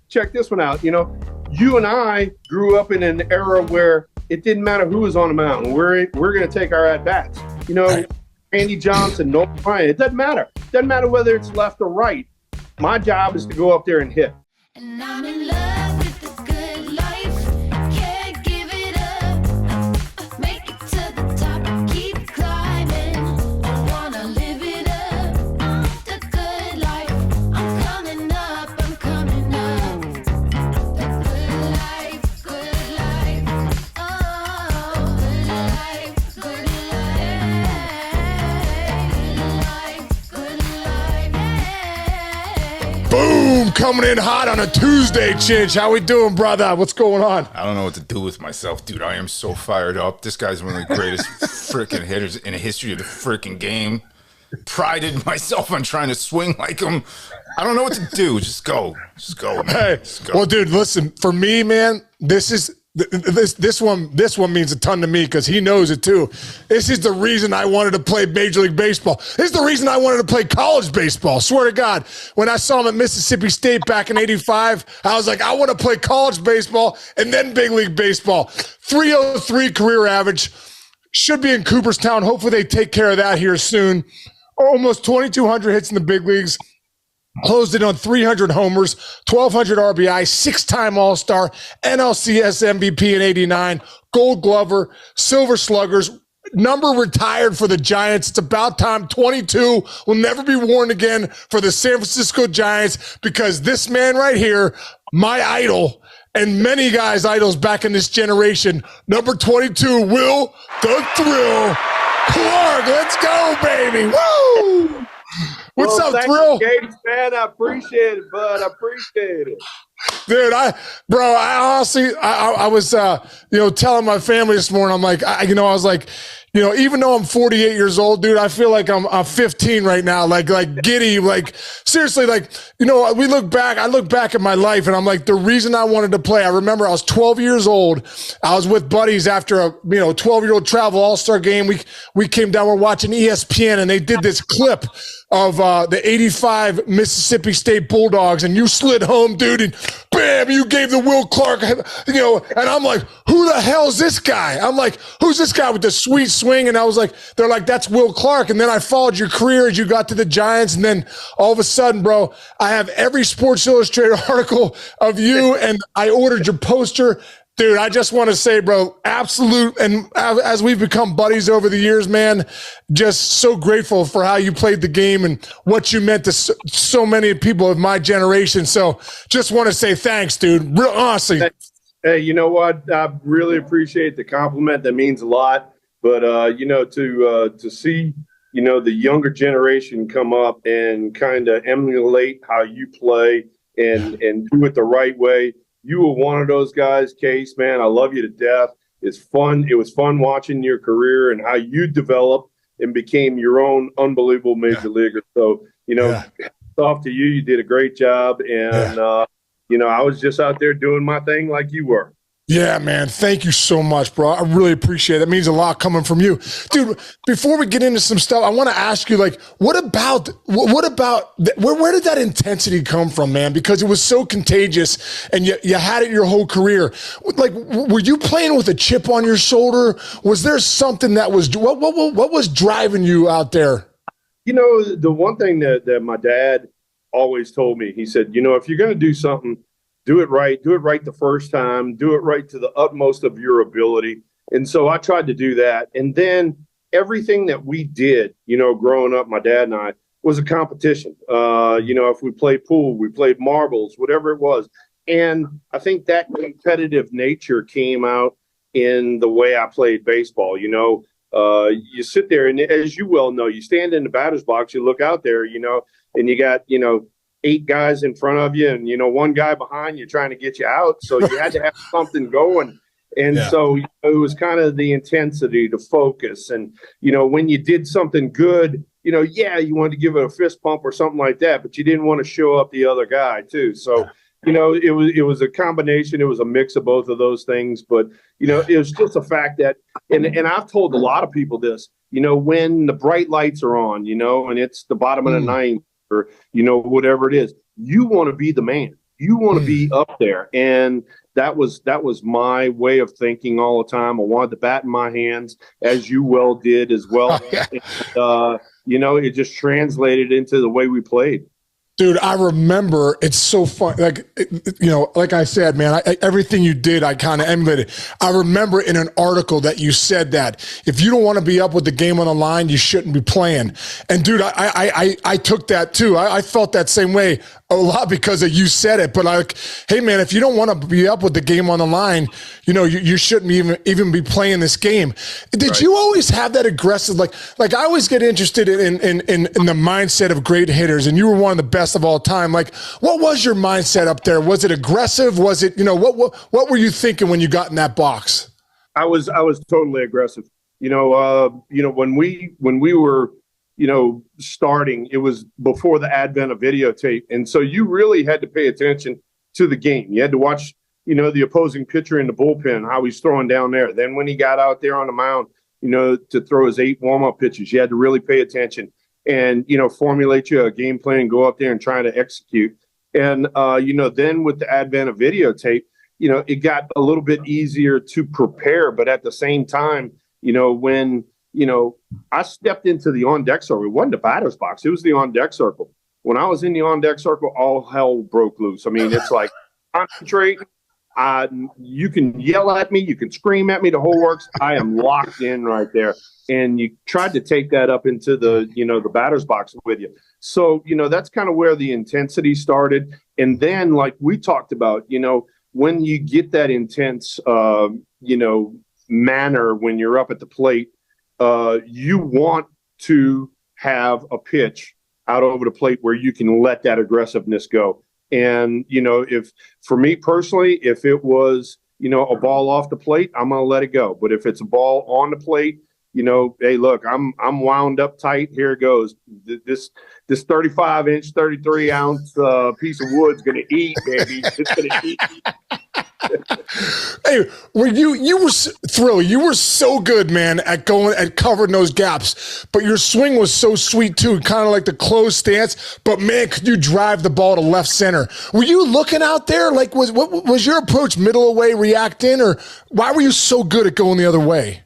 check this one out. You and I grew up in an era where it didn't matter who was on the mound. We're going to take our at bats. Randy Johnson, Noel Ryan. It doesn't matter. It doesn't matter whether it's left or right. My job is to go up there and hit. And I'm in love with the good life. Can't give it up. Make it to the top. Keep climbing. I wanna live it up. The good life. I'm coming up. I'm coming up. The good life. Good life. Oh, good life. Good life. Good life. Good life. Boom, coming in hot on a Tuesday, Chinch. How we doing, brother? What's going on? I don't know what to do with myself, dude. I am so fired up. This guy's one of the greatest freaking hitters in the history of the freaking game. Prided myself on trying to swing like him. I don't know what to do. Just go. Just go, man. Hey, Just go. well, dude, listen, for me, man, this one means a ton to me because he knows it too. This is the reason I wanted to play Major League Baseball. This is the reason I wanted to play college baseball. Swear to God, when I saw him at Mississippi State back in '85, I was like, I want to play college baseball and then big league baseball. 303 career average. Should be in Cooperstown. Hopefully they take care of that here soon. Almost 2,200 hits in the big leagues. Closed it on 300 homers, 1,200 RBI, six-time All-Star, NLCS MVP in '89, Gold Glover, Silver Sluggers, number retired for the Giants. It's about time. 22 will never be worn again for the San Francisco Giants because this man right here, my idol, and many guys' idols back in this generation, number 22, Will the Thrill Clark. Let's go, baby. Woo! What's up, Thrill? Gates, man, I appreciate it, bud. I appreciate it. Dude, I honestly, I was, telling my family this morning, I'm like, I was like, even though I'm 48 years old, dude, I feel like I'm 15 right now, like giddy, like seriously, like, I look back at my life and I'm like, the reason I wanted to play, I remember I was 12 years old. I was with buddies after a, 12-year-old travel all-star game. We came down, we're watching ESPN and they did this clip of the '85 Mississippi State Bulldogs, and you slid home, dude, and bam, you gave the Will Clark, and I'm like, who the hell is this guy? I'm like, who's this guy with the sweet swing? And I was like, they're like, that's Will Clark. And then I followed your career as you got to the Giants, and then all of a sudden, bro, I have every Sports Illustrated article of you, and I ordered your poster. Dude, I just want to say, bro, absolute, and as we've become buddies over the years, man, just so grateful for how you played the game and what you meant to so many people of my generation. So just want to say thanks, dude. Real honestly. Hey, you know what? I really appreciate the compliment. That means a lot. But, to see, the younger generation come up and kind of emulate how you play and do it the right way. You were one of those guys, Case, man. I love you to death. It's fun. It was fun watching your career and how you developed and became your own unbelievable major leaguer. So, off to you. You did a great job. And, I was just out there doing my thing like you were. Yeah, man. Thank you so much, bro. I really appreciate it. That means a lot coming from you. Dude, before we get into some stuff, I want to ask you, like, where did that intensity come from, man? Because it was so contagious and you had it your whole career. Like, were you playing with a chip on your shoulder? Was there something that was, what was driving you out there? The one thing that my dad always told me, he said, if you're going to do something, do it right the first time, do it right to the utmost of your ability. And so I tried to do that. And then everything that we did, growing up, my dad and I, was a competition. If we played pool, we played marbles, whatever it was. And I think that competitive nature came out in the way I played baseball. You sit there and, as you well know, you stand in the batter's box, you look out there, and you got, 8 guys in front of you and, one guy behind you trying to get you out. So you had to have something going. And so it was kind of the intensity, the focus. And, when you did something good, you wanted to give it a fist pump or something like that, but you didn't want to show up the other guy too. So, it was a combination. It was a mix of both of those things. But, it was just a fact that, and I've told a lot of people this, when the bright lights are on, and it's the bottom of the ninth, or whatever it is, you want to be the man. You want to be up there. And that was my way of thinking all the time. I wanted the bat in my hands, as you well did as well. Oh, yeah. And, it just translated into the way we played. Dude, I remember, it's so fun. Like, like I said, man, everything you did, I kind of emulated. I remember in an article that you said that if you don't want to be up with the game on the line, you shouldn't be playing. And dude, I took that too. I felt that same way a lot because of you said it. But like, hey man, if you don't want to be up with the game on the line, you shouldn't even be playing this game. Did you always have that aggressive, like I always get interested in the mindset of great hitters, and you were one of the best of all time. Like, what was your mindset up there? Was it aggressive? Was it, what were you thinking when you got in that box? I was totally aggressive. When we were, starting, it was before the advent of videotape. And so you really had to pay attention to the game. You had to watch, the opposing pitcher in the bullpen, how he's throwing down there. Then when he got out there on the mound, to throw his 8 warm-up pitches, you had to really pay attention and, formulate you a game plan, go out there and try to execute. And, then with the advent of videotape, it got a little bit easier to prepare. But at the same time, when, I stepped into the on-deck circle, it wasn't the batter's box, it was the on-deck circle. When I was in the on-deck circle, all hell broke loose. I mean, it's like, concentrate. You can yell at me, you can scream at me, the whole works. I am locked in right there. And you tried to take that up into the, the batter's box with you. So, that's kind of where the intensity started. And then, like we talked about, when you get that intense, manner when you're up at the plate, you want to have a pitch out over the plate where you can let that aggressiveness go. And, if for me personally, if it was, a ball off the plate, I'm going to let it go. But if it's a ball on the plate, hey, look, I'm wound up tight. Here it goes. This 35-inch, 33-ounce piece of wood's going to eat, baby. It's going to eat. Hey, you were Thrill. You were so good, man, at covering those gaps. But your swing was so sweet too, kind of like the closed stance. But man, could you drive the ball to left center? Were you looking out there? Like, was your approach middle away, react in, or why were you so good at going the other way?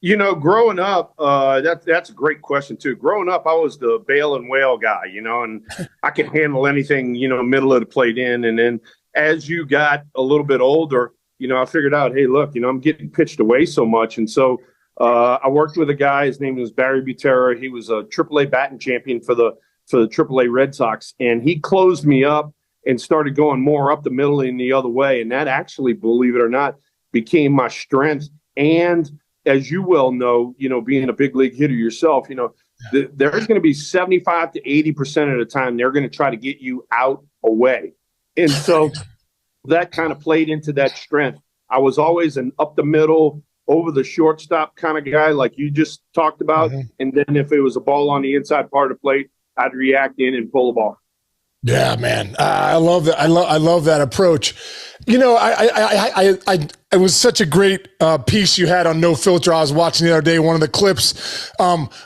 Growing up, that's a great question too. Growing up, I was the bail and whale guy, and I could handle anything, middle of the plate in. And then as you got a little bit older, I figured out, hey, look, I'm getting pitched away so much. And so I worked with a guy, his name was Barry Butera. He was a AAA batting champion for the AAA Red Sox. And he closed me up and started going more up the middle and the other way. And that actually, believe it or not, became my strength. And as you well know, being a big league hitter yourself, there's going to be 75 to 80% of the time they're going to try to get you out away. And so that kind of played into that strength. I was always an up the middle, over the shortstop kind of guy, like you just talked about. Mm-hmm. And then if it was a ball on the inside part of the plate, I'd react in and pull the ball. Yeah, man. I love that. I love that approach. It was such a great piece you had on No Filter. I was watching the other day, one of the clips,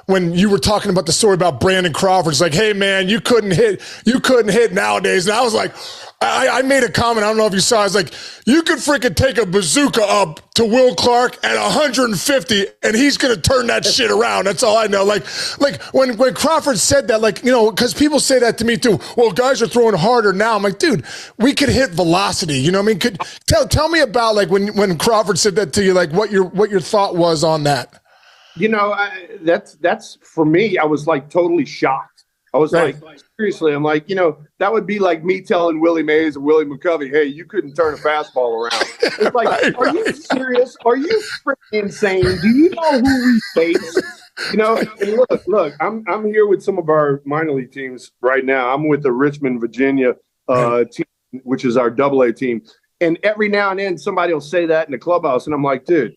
when you were talking about the story about Brandon Crawford. It's like, hey man, you couldn't hit nowadays. And I was like, I made a comment. I don't know if you saw. I was like, you could freaking take a bazooka up to Will Clark at 150, and he's gonna turn that shit around. That's all I know. Like when Crawford said that, because people say that to me too. Well, guys are throwing harder now. I'm like, dude, we could hit velocity. You know what I mean? Tell me about when Crawford said that to you, like what your thought was on that. That's for me. I was like totally shocked. I was like, seriously, I'm like, that would be like me telling Willie Mays or Willie McCovey, hey, you couldn't turn a fastball around. It's like, are you serious? Are you freaking insane? Do you know who we face? And look, I'm here with some of our minor league teams right now. I'm with the Richmond, Virginia team, which is our AA team. And every now and then somebody will say that in the clubhouse. And I'm like, dude,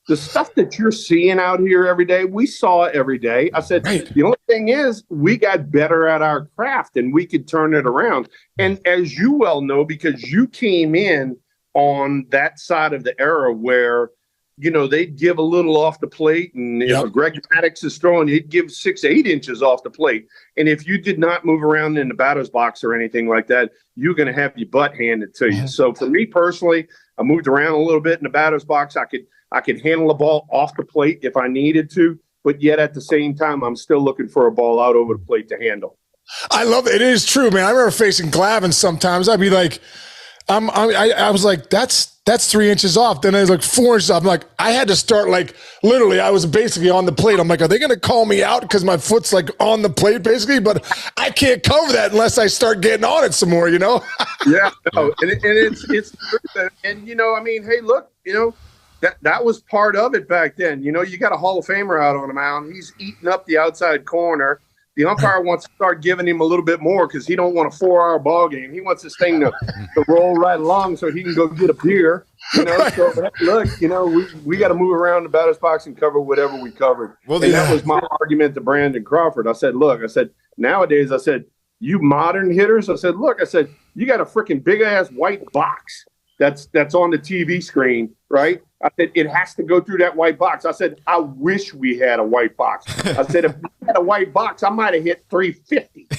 the stuff that you're seeing out here every day, we saw it every day. I said, The only thing is we got better at our craft and we could turn it around. And as you well know, because you came in on that side of the era where, they'd give a little off the plate, and Yep. if Greg Maddux is throwing, he'd give 6, 8 inches off the plate. And if you did not move around in the batter's box or anything like that, you're going to have your butt handed to you. So for me personally, I moved around a little bit in the batter's box. I could handle the ball off the plate if I needed to, but yet at the same time, I'm still looking for a ball out over the plate to handle. I love it. It is true, man. I remember facing Glavin sometimes. I'd be like, I was like, that's 3 inches off. Then I was like 4 inches off. I'm like, I had to start like literally. I was basically on the plate. I'm like, are they going to call me out because my foot's like on the plate basically? But I can't cover that unless I start getting on it some more. Yeah, no, and it's true. And I mean, hey, look, that was part of it back then. You got a Hall of Famer out on the mound. He's eating up the outside corner. The umpire wants to start giving him a little bit more because he don't want a 4-hour ball game. He wants this thing to roll right along so he can go get a beer. So look, we got to move around the batter's box and cover whatever we covered. Well, that was my argument to Brandon Crawford. I said, look, nowadays, you modern hitters, you got a freaking big ass white box that's on the TV screen, right? I said, it has to go through that white box. I said, I wish we had a white box. I said, if we had a white box, I might have hit 350.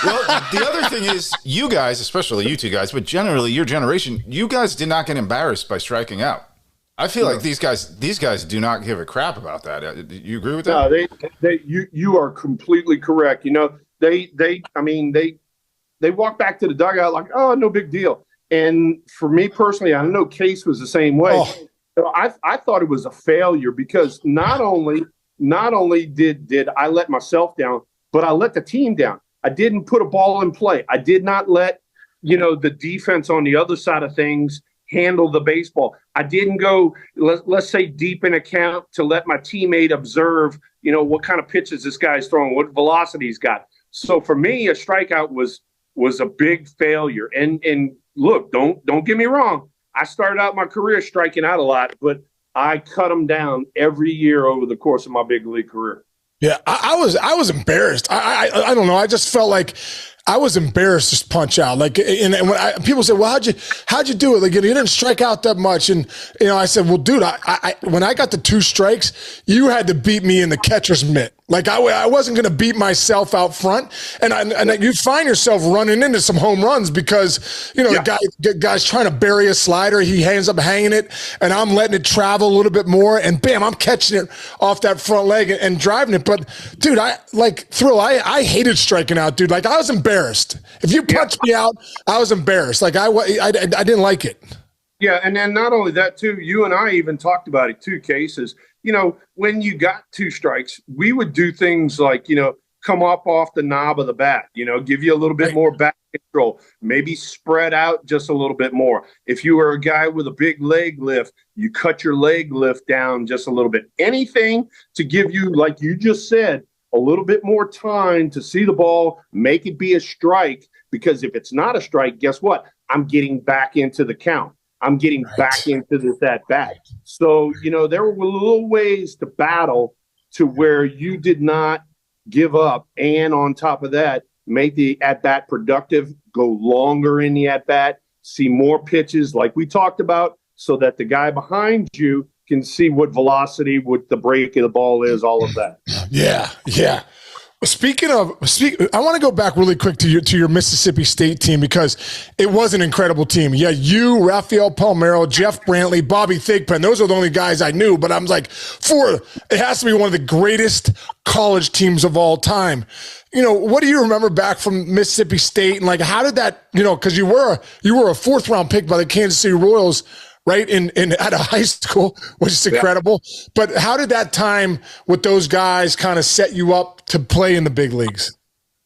Well, the other thing is, you guys, especially you two guys, but generally your generation, you guys did not get embarrassed by striking out. I feel like these guys do not give a crap about that. Do you agree with that? No, you are completely correct. They walk back to the dugout like, oh, no big deal. And for me personally, I know Case was the same way. So I thought it was a failure because not only did I let myself down, but I let the team down. I didn't put a ball in play. I did not let the defense on the other side of things handle the baseball. I didn't go, let's say, deep in a count to let my teammate observe, what kind of pitches this guy's throwing, what velocity he's got. So for me, a strikeout was a big failure. And look, don't get me wrong. I started out my career striking out a lot, but I cut them down every year over the course of my big league career. Yeah, I was embarrassed. I don't know. I just felt like I was embarrassed to punch out. Like, and when people say, "Well, how'd you do it?" Like, you didn't strike out that much, and I said, "Well, dude, I when I got the 2 strikes, you had to beat me in the catcher's mitt. Like, I wasn't going to beat myself out front, and you find yourself running into some home runs because the guy's trying to bury a slider, he ends up hanging it, and I'm letting it travel a little bit more, and bam, I'm catching it off that front leg and driving it. But dude, I hated striking out, dude. Like, I was embarrassed. If you punched me out, I was embarrassed. Like, I didn't like it. Yeah, and then not only that, too, you and I even talked about it, 2 cases. When you got 2 strikes, we would do things like, come up off the knob of the bat, give you a little bit more back control, maybe spread out just a little bit more. If you were a guy with a big leg lift, you cut your leg lift down just a little bit. Anything to give you, like you just said, a little bit more time to see the ball, make it be a strike, because if it's not a strike, guess what? I'm getting back into the count. I'm getting back into this at-bat. So, there were little ways to battle to where you did not give up. And on top of that, make the at-bat productive, go longer in the at-bat, see more pitches like we talked about, so that the guy behind you can see what velocity, what the break of the ball is, all of that. Yeah. Speaking of, I want to go back really quick to your Mississippi State team because it was an incredible team. Yeah, you, Rafael Palmeiro, Jeff Brantley, Bobby Thigpen, those are the only guys I knew. But I'm like, it has to be one of the greatest college teams of all time. What do you remember back from Mississippi State, and like, how did that? Because you were a 4th round pick by the Kansas City Royals, right, in at a high school, which is incredible. Yeah. But how did that time with those guys kind of set you up to play in the big leagues?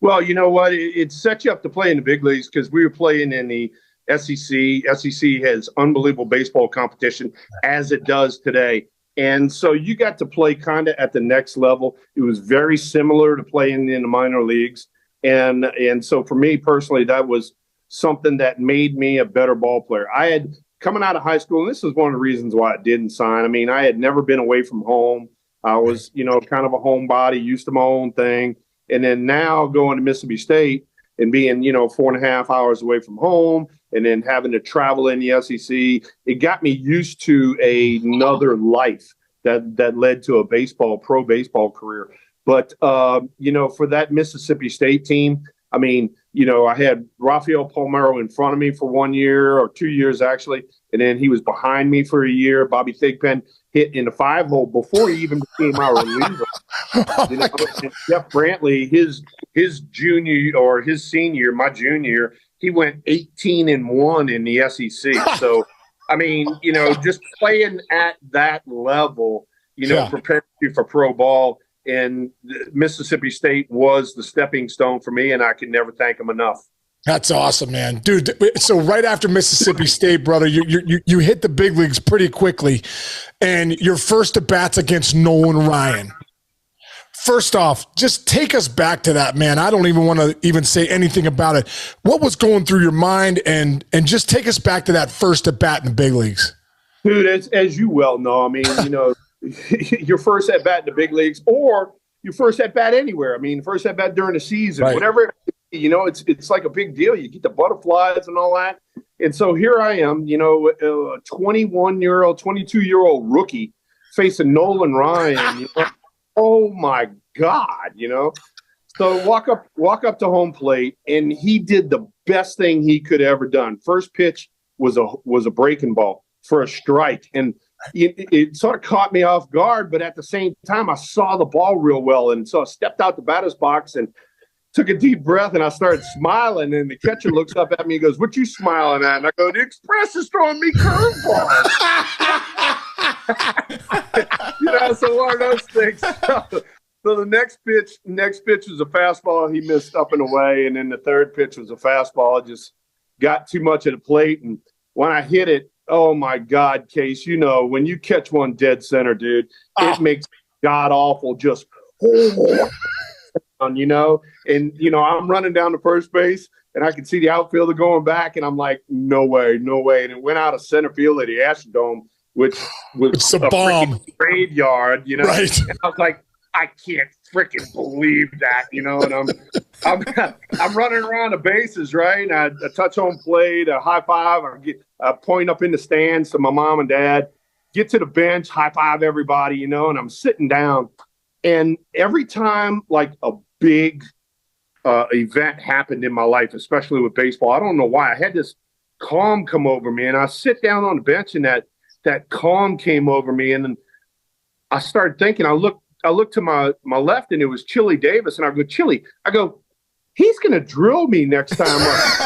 Well, you know what? It set you up to play in the big leagues because we were playing in the SEC. SEC has unbelievable baseball competition, as it does today. And so you got to play kind of at the next level. It was very similar to playing in the minor leagues. And so for me personally, that was something that made me a better ball player. I had coming out of high school, and this is one of the reasons why I didn't sign. I mean, I had never been away from home. I was, kind of a homebody, used to my own thing. And then now going to Mississippi State, and being, 4.5 hours away from home, and then having to travel in the SEC, it got me used to another life that led to a pro baseball career. But, for that Mississippi State team, I mean, I had Rafael Palmeiro in front of me for 1 year or 2 years, actually. And then he was behind me for a year. Bobby Thigpen hit in the 5-hole before he even became our reliever. And Jeff Brantley, his junior or his senior, my junior, he went 18-1 in the SEC. So, I mean, just playing at that level, prepared you for pro ball. And Mississippi State was the stepping stone for me, and I can never thank them enough. That's awesome, man, dude. So right after Mississippi State, brother, you hit the big leagues pretty quickly, and your first at bats against Nolan Ryan. First off, just take us back to that, man. I don't even want to even say anything about it. What was going through your mind, and just take us back to that first at bat in the big leagues, dude. As you well know, I mean, your first at bat in the big leagues, or your first at bat anywhere. I mean, first at bat during the season, right. Whatever. It's like a big deal. You get the butterflies and all that. And so here I am, a 21-year-old, 22-year-old rookie facing Nolan Ryan. Oh my God, So walk up to home plate, and he did the best thing he could ever done. First pitch was a breaking ball for a strike, and it sort of caught me off guard. But at the same time, I saw the ball real well, and so I stepped out the batter's box and took a deep breath, and I started smiling. And the catcher looks up at me and goes, "What you smiling at?" And I go, "The Express is throwing me curveballs." So one of those things. So the next pitch was a fastball. He missed up and away, and then the third pitch was a fastball. It just got too much at the plate, and when I hit it, oh my God, Case, when you catch one dead center, dude, it makes God awful. Just and I'm running down to first base, and I can see the outfielder going back, and I'm like, no way. And it went out of center field at the Astrodome, which was a bomb graveyard, Right. And I was like, I can't freaking believe that, and I'm running around the bases, right? And I touch home plate, a high five, I get a point up in the stands to my mom and dad, get to the bench, high five everybody, and I'm sitting down. And every time like a big event happened in my life, especially with baseball, I don't know why, I had this calm come over me, and I sit down on the bench, and that calm came over me, and then I started thinking. I looked to my left, and it was Chili Davis, and I go, Chili, he's going to drill me next time.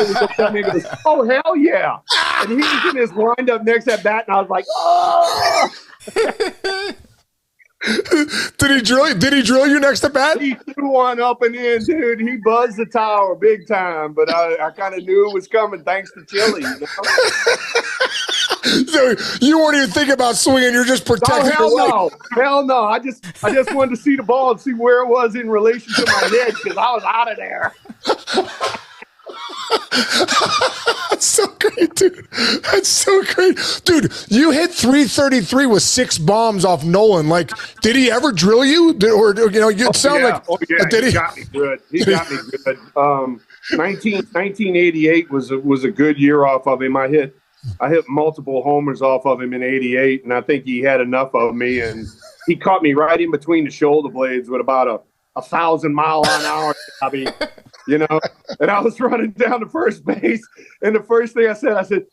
He looked at me and goes, oh, hell yeah. And he was in his windup next at bat, and I was like, oh. Did he drill you next to bat? He threw one up and in, dude. He buzzed the tower big time, but I kind of knew it was coming thanks to Chili. So you weren't even thinking about swinging. You're just protecting your life. Hell no. I just wanted to see the ball and see where it was in relation to my head, because I was out of there. That's so great, dude. That's so great. Dude, you hit 333 with 6 bombs off Nolan. Like, did he ever drill you? You sound like... Oh, yeah. Did he got me good. 1988 was a good year off of him. I hit multiple homers off of him in 88, and I think he had enough of me, and he caught me right in between the shoulder blades with about a 1,000-mile-an-hour hobby, and I was running down to first base, and the first thing I said,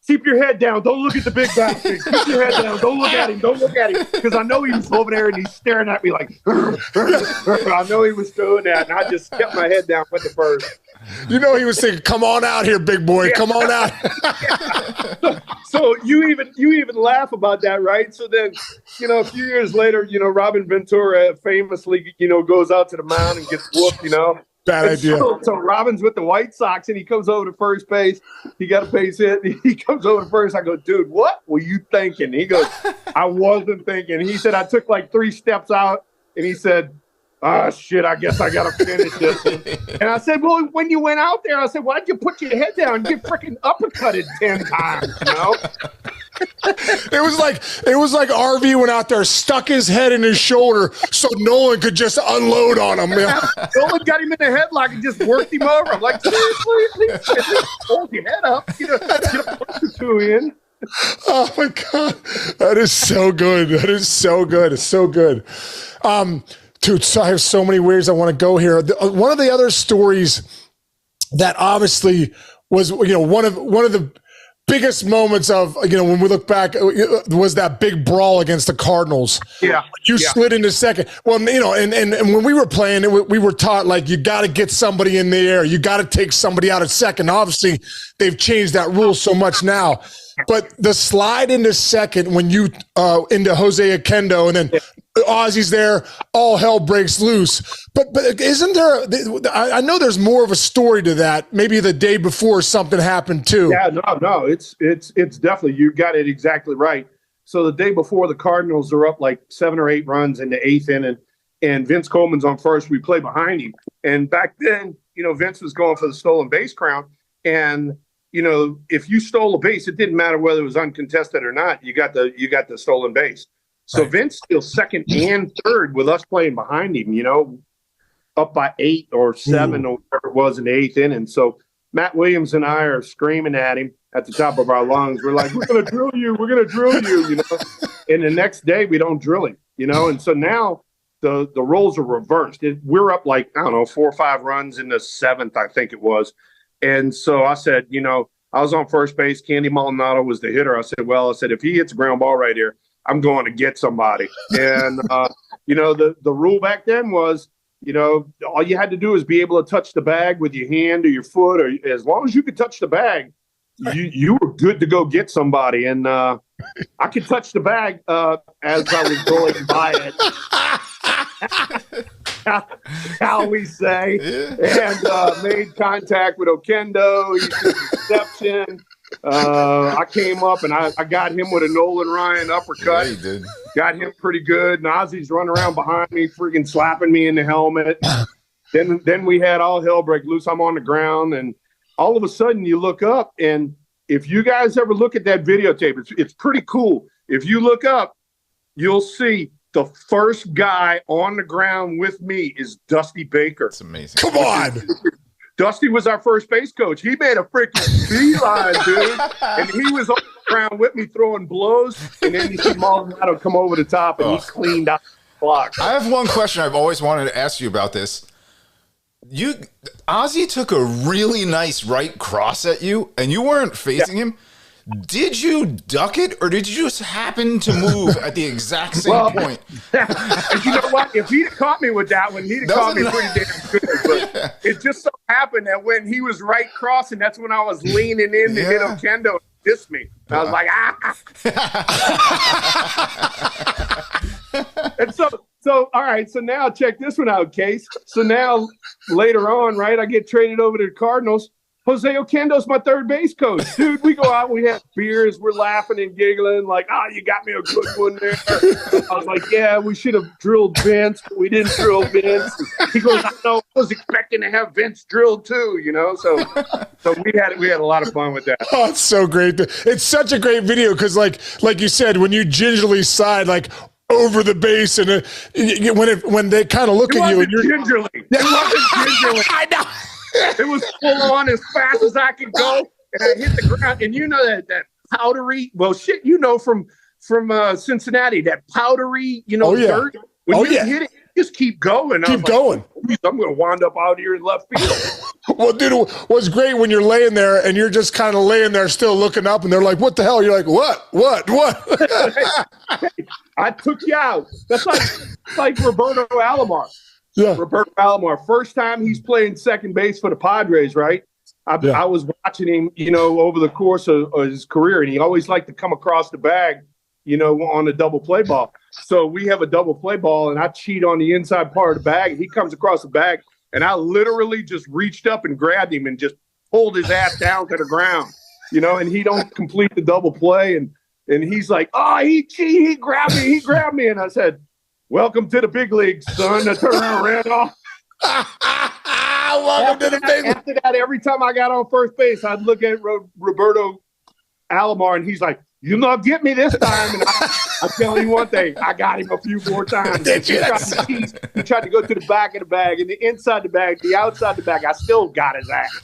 keep your head down. Don't look at the big bastard. Keep your head down. Don't look at him. Because I know he was over there, and he's staring at me like, I know he was doing that, and I just kept my head down with the first. He was saying, come on out here, big boy. Come on out. So you even laugh about that, right? So then, a few years later, Robin Ventura famously, goes out to the mound and gets whooped, Bad idea. So Robin's with the White Sox, and he comes over to first base. He got a base hit. He comes over to first. I go, dude, what were you thinking? He goes, I wasn't thinking. He said, I took like 3 steps out, and he said, shit, I guess I got to finish this. And I said, well, when you went out there, I said, why'd you put your head down and get freaking uppercutted 10 times, It was like RV went out there, stuck his head in his shoulder so Nolan could just unload on him. Nolan got him in the headlock and just worked him over. I'm like, seriously, at least hold your head up, get a punch or two in. Oh my God. That is so good. That is so good. It's so good. Dude, so I have so many ways I want to go here. One of the other stories that obviously was, one of the biggest moments of, when we look back, was that big brawl against the Cardinals. Yeah. You slid into second. Well, and when we were playing, we were taught, like, you got to get somebody in the air. You got to take somebody out at second. Obviously, they've changed that rule so much now. But the slide into second when you into Jose Oquendo, and then Ozzy's there, all hell breaks loose. But isn't there? I know there's more of a story to that. Maybe the day before something happened too. Yeah, no, it's definitely, you got it exactly right. So the day before, the Cardinals are up like 7 or 8 runs in the 8th inning, and Vince Coleman's on first. We play behind him, and back then, Vince was going for the stolen base crown, and if you stole a base, it didn't matter whether it was uncontested or not. You got the stolen base. So right. Vince steals second and third with us playing behind him, up by 8 or 7 or whatever it was in the 8th inning. So Matt Williams and I are screaming at him at the top of our lungs. We're like, we're going to drill you. We're going to drill you, And the next day we don't drill him, And so now the roles are reversed. We're up like, I don't know, 4 or 5 runs in the 7th, I think it was. And so I said, I was on first base. Candy Maldonado was the hitter. I said, if he hits a ground ball right here, I'm going to get somebody. And, the rule back then was, all you had to do is be able to touch the bag with your hand or your foot, or as long as you could touch the bag, you were good to go get somebody. And I could touch the bag as I was going by it. Shall we say, and made contact with Oquendo. He took reception. I came up and I got him with a Nolan Ryan uppercut. Yeah, he did. Got him pretty good. And Ozzy's running around behind me, freaking slapping me in the helmet. Then we had all hell break loose. I'm on the ground, and all of a sudden you look up, and if you guys ever look at that videotape, it's pretty cool. If you look up, you'll see the first guy on the ground with me is Dusty Baker. That's amazing. Come on. Dusty was our first base coach. He made a freaking beeline, dude. And he was on the ground with me throwing blows. And then you see Maldonado come over the top, and he cleaned out the block. I have one question I've always wanted to ask you about this. Ozzy took a really nice right cross at you, and you weren't facing him. Did you duck it, or did you just happen to move at the exact same point? You know what? If he'd have caught me with that one, he'd have caught me pretty damn good. But it just so happened that when he was right crossing, that's when I was leaning in to hit Oquendo and diss me. I was like, And so, all right, so now check this one out, Case. So now, later on, right, I get traded over to the Cardinals. Jose Oquendo's my third base coach. Dude, we go out, we have beers, we're laughing and giggling, like, you got me a good one there. I was like, yeah, we should have drilled Vince, but we didn't drill Vince. He goes, I know, I was expecting to have Vince drilled too, So we had a lot of fun with that. Oh, it's so great. It's such a great video because, like you said, when you gingerly slide, like, over the base, and when they kind of look at you, and you're gingerly. It wasn't gingerly. I know. It was full on as fast as I could go, and I hit the ground. And that powdery, from Cincinnati, that powdery, dirt. When you hit it, you just keep going. Keep going. Like, I'm going to wind up out here in left field. Well, dude, what's great when you're laying there and you're just kind of laying there still looking up, and they're like, what the hell? You're like, what? I took you out. That's like Roberto Alomar. Yeah. Roberto Alomar, first time he's playing second base for the Padres, right? I was watching him, over the course of his career, and he always liked to come across the bag, on a double play ball. So we have a double play ball, and I cheat on the inside part of the bag. He comes across the bag, and I literally just reached up and grabbed him and just pulled his ass down to the ground, and he don't complete the double play. And he's like, he grabbed me. And I said, welcome to the big leagues, son. I turned around and ran off. Welcome to the big leagues. After that, every time I got on first base, I'd look at Roberto Alomar, and he's like, "You not get me this time." And I'm telling you one thing, I got him a few more times. He tried to go to the back of the bag, and the inside the bag, the outside the bag. I still got his ass.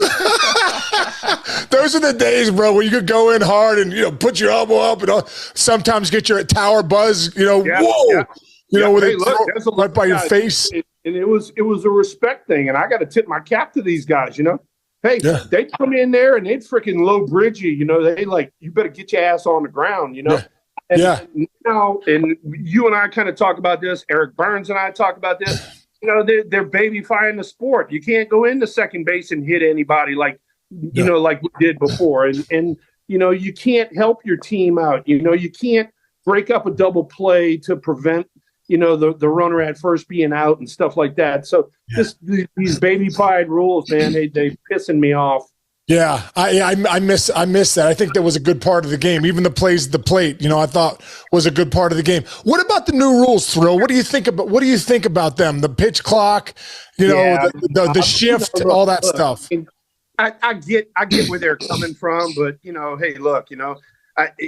Those are the days, bro, where you could go in hard and put your elbow up and sometimes get your tower buzz. Whoa, with it right by your face. And it was a respect thing, and I got to tip my cap to these guys. Hey, they come in there and they'd freaking low bridge you. They like, you better get your ass on the ground. And now, and you and I kind of talk about this. Eric Burns and I talk about this. They're babyfying the sport. You can't go into second base and hit anybody like like we did before. And you can't help your team out. You can't break up a double play to prevent the runner at first being out and stuff like that. So these baby-pied rules, man, they pissing me off. Yeah, I miss that. I think that was a good part of the game. Even the plays at the plate, I thought was a good part of the game. What about the new rules, Thrill? What do you think about them? The pitch clock, the shift, all that stuff. I get where they're coming from, but hey, look,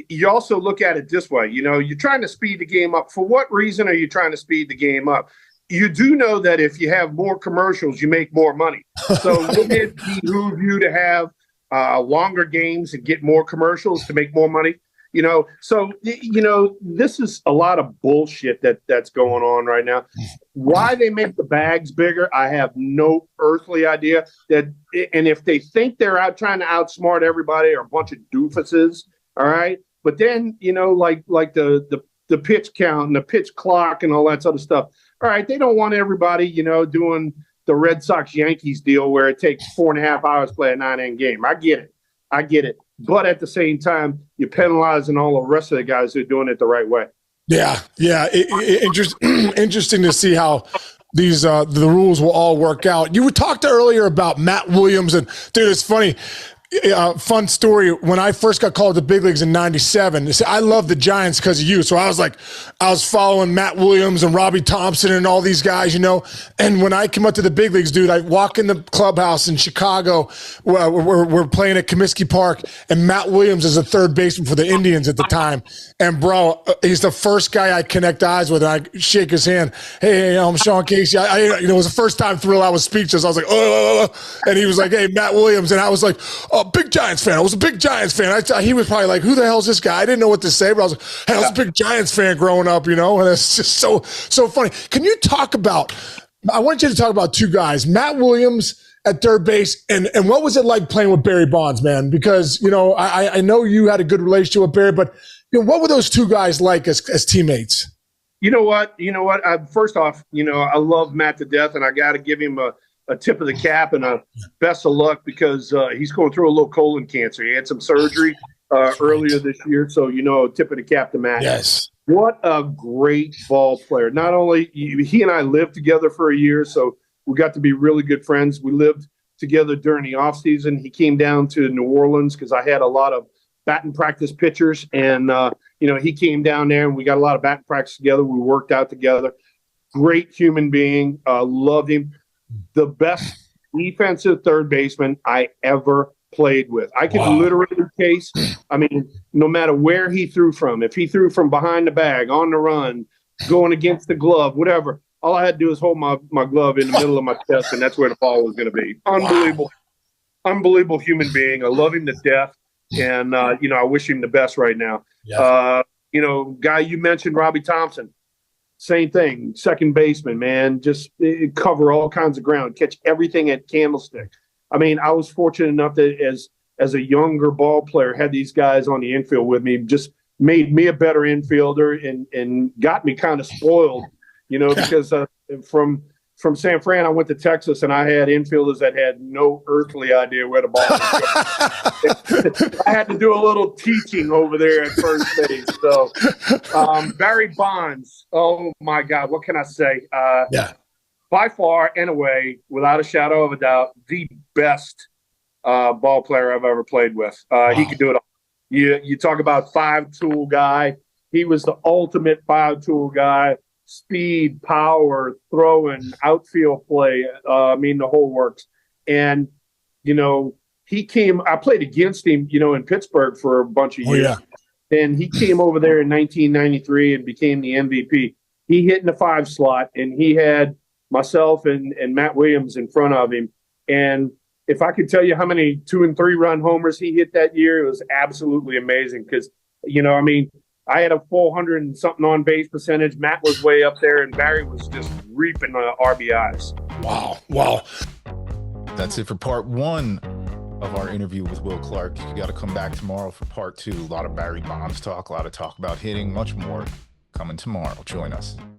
you also look at it this way. You're trying to speed the game up. For what reason are you trying to speed the game up? You do know that if you have more commercials, you make more money. So wouldn't it behoove you to have longer games and get more commercials to make more money? So this is a lot of bullshit that's going on right now. Why they make the bags bigger, I have no earthly idea. And if they think they're out trying to outsmart everybody, are a bunch of doofuses. All right. But then, like the pitch count and the pitch clock and all that sort of stuff. All right. They don't want everybody, doing the Red Sox Yankees deal where it takes 4.5 hours to play a 9-inning game. I get it. But at the same time, you're penalizing all the rest of the guys who are doing it the right way. Yeah. Interesting to see how these the rules will all work out. You talked earlier about Matt Williams, and dude, it's funny. Fun story. When I first got called to the big leagues in '97, I love the Giants because of you. So I was following Matt Williams and Robbie Thompson and all these guys, And when I came up to the big leagues, dude, I walk in the clubhouse in Chicago. We're playing at Comiskey Park, and Matt Williams is a third baseman for the Indians at the time. And bro, he's the first guy I connect eyes with. And I shake his hand. Hey, I'm Sean Casey. It was the first time Thrill. I was speechless. I was like, oh, and he was like, hey, Matt Williams, and I was like, oh, big Giants fan. I was a big Giants fan. He was probably like, who the hell is this guy? I didn't know what to say, but I was like, hey, I was a big Giants fan growing up, and it's just so funny. Can you talk about, I want you to talk about two guys, Matt Williams at third base, and what was it like playing with Barry Bonds, man? Because, I know you had a good relationship with Barry, but what were those two guys like as teammates? You know what? First off, I love Matt to death, and I got to give him a tip of the cap and a best of luck because he's going through a little colon cancer. He had some surgery earlier this year. So, tip of the cap to Matt. Yes. What a great ball player. Not only he and I lived together for a year, so we got to be really good friends. We lived together during the off season. He came down to New Orleans because I had a lot of batting practice pitchers. And, he came down there and we got a lot of batting practice together. We worked out together. Great human being. Loved him. The best defensive third baseman I ever played with. I can literally case, no matter where he threw from, if he threw from behind the bag, on the run, going against the glove, whatever, all I had to do is hold my glove in the middle of my chest, and that's where the ball was going to be. Unbelievable. Unbelievable human being. I love him to death, and, I wish him the best right now. Yeah. Guy you mentioned, Robbie Thompson. Same thing, second baseman, man, just cover all kinds of ground, catch everything at Candlestick. I was fortunate enough that as a younger ball player, had these guys on the infield with me, just made me a better infielder and got me kind of spoiled, because from San Fran, I went to Texas, and I had infielders that had no earthly idea where the ball was going. I had to do a little teaching over there at first base. So, Barry Bonds, oh, my God, what can I say? By far and away, without a shadow of a doubt, the best ball player I've ever played with. He could do it all. You talk about five-tool guy. He was the ultimate five-tool guy. Speed, power, throwing, outfield play, the whole works. And, I played against him, in Pittsburgh for a bunch of years. and he came over there in 1993 and became the MVP. He hit in the 5 slot, and he had myself and Matt Williams in front of him. And if I could tell you how many 2 and 3 run homers he hit that year, it was absolutely amazing. Because, I mean, I had a 400 and something on base percentage. Matt was way up there, and Barry was just reaping RBIs. Wow. That's it for part 1 of our interview with Will Clark. You got to come back tomorrow for part 2. A lot of Barry Bonds talk, a lot of talk about hitting, much more coming tomorrow. Join us.